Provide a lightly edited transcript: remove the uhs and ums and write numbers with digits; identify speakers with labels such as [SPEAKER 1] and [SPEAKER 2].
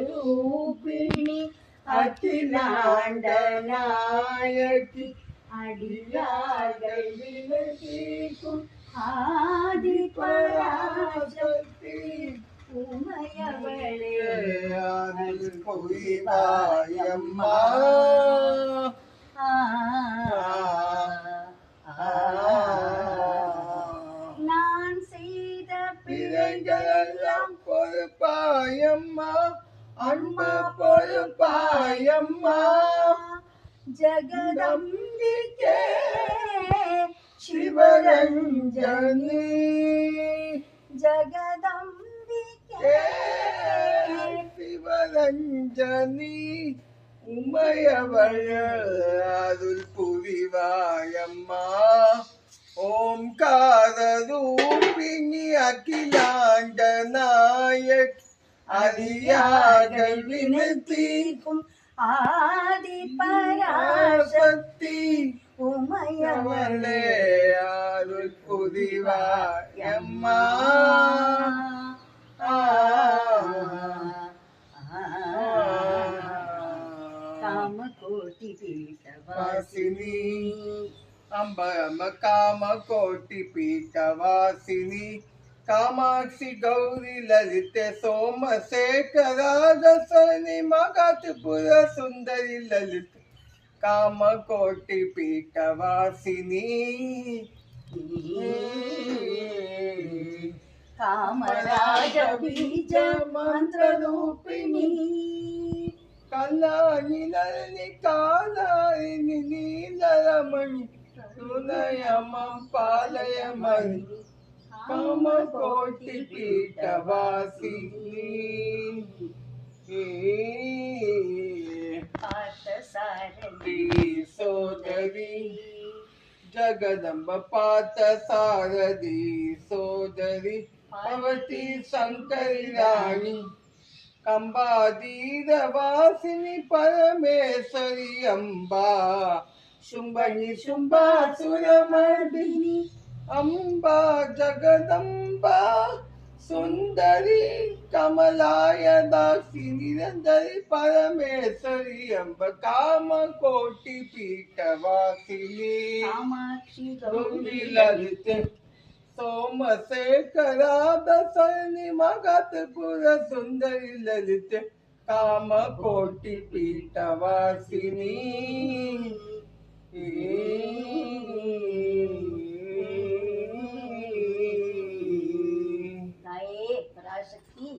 [SPEAKER 1] रूपिणी अखिलांड Nike अडियाர்கள் விலகிக்கும் ஆதி பராசக்தி உமையவளே
[SPEAKER 2] அருள் புரிவாயம்மா.
[SPEAKER 1] நான் செய்த
[SPEAKER 2] பிழைகளெல்லாம் பொறுப்பாயம்மா, அன்பு பொறுப்பாயம்மா.
[SPEAKER 1] ஜகதம்பிகே
[SPEAKER 2] சிவரஞ்சனி
[SPEAKER 1] ஜகதம்பிகே
[SPEAKER 2] சிவரஞ்சனி உமையவள் அருள் புரிவாயம்மா. ஓம்கார ரூபிணி அகிலாண்ட நாயக் அடியார்கள் வினத்தீர்க்கும்
[SPEAKER 1] ஆதி பராசக்தி உமையவளே
[SPEAKER 2] அருள் புரிவாயம்மா.
[SPEAKER 1] காமகோட்டி பீட்டவாசினி
[SPEAKER 2] अंबरम काम कोटि पीठवासिनी कामाक्षि गौरी ललित सोमशेखरा दसनी मगधपुर सुंदरी ललित काम कोटि पीठवासिनी
[SPEAKER 1] कामराज बीज मंत्र रूपिणी
[SPEAKER 2] कल्याणी नलिनी कालायिनी नीलरमणि सुनयमं पालयमणि कामकोटि पीठवासिनी
[SPEAKER 1] पार्थसारथी
[SPEAKER 2] सोदरी जगदम्ब पार्थसारथी सोदरी भवती शंकरी रानी कंबादीरवासिनी परमेश्वरी अम्बा शुंभनि शुंभासुरमर्दिनी अम्बा जगदम्बा सुंदरी कमलाय दासी निरंजनी परमेश्वरी अम्ब कामकोटि पीठवासिनी
[SPEAKER 1] कामाक्षि
[SPEAKER 2] गौरी ललित सोमशेखरा दसनी मगधपुर सुंदरी ललित कामकोटि पीठवासिनी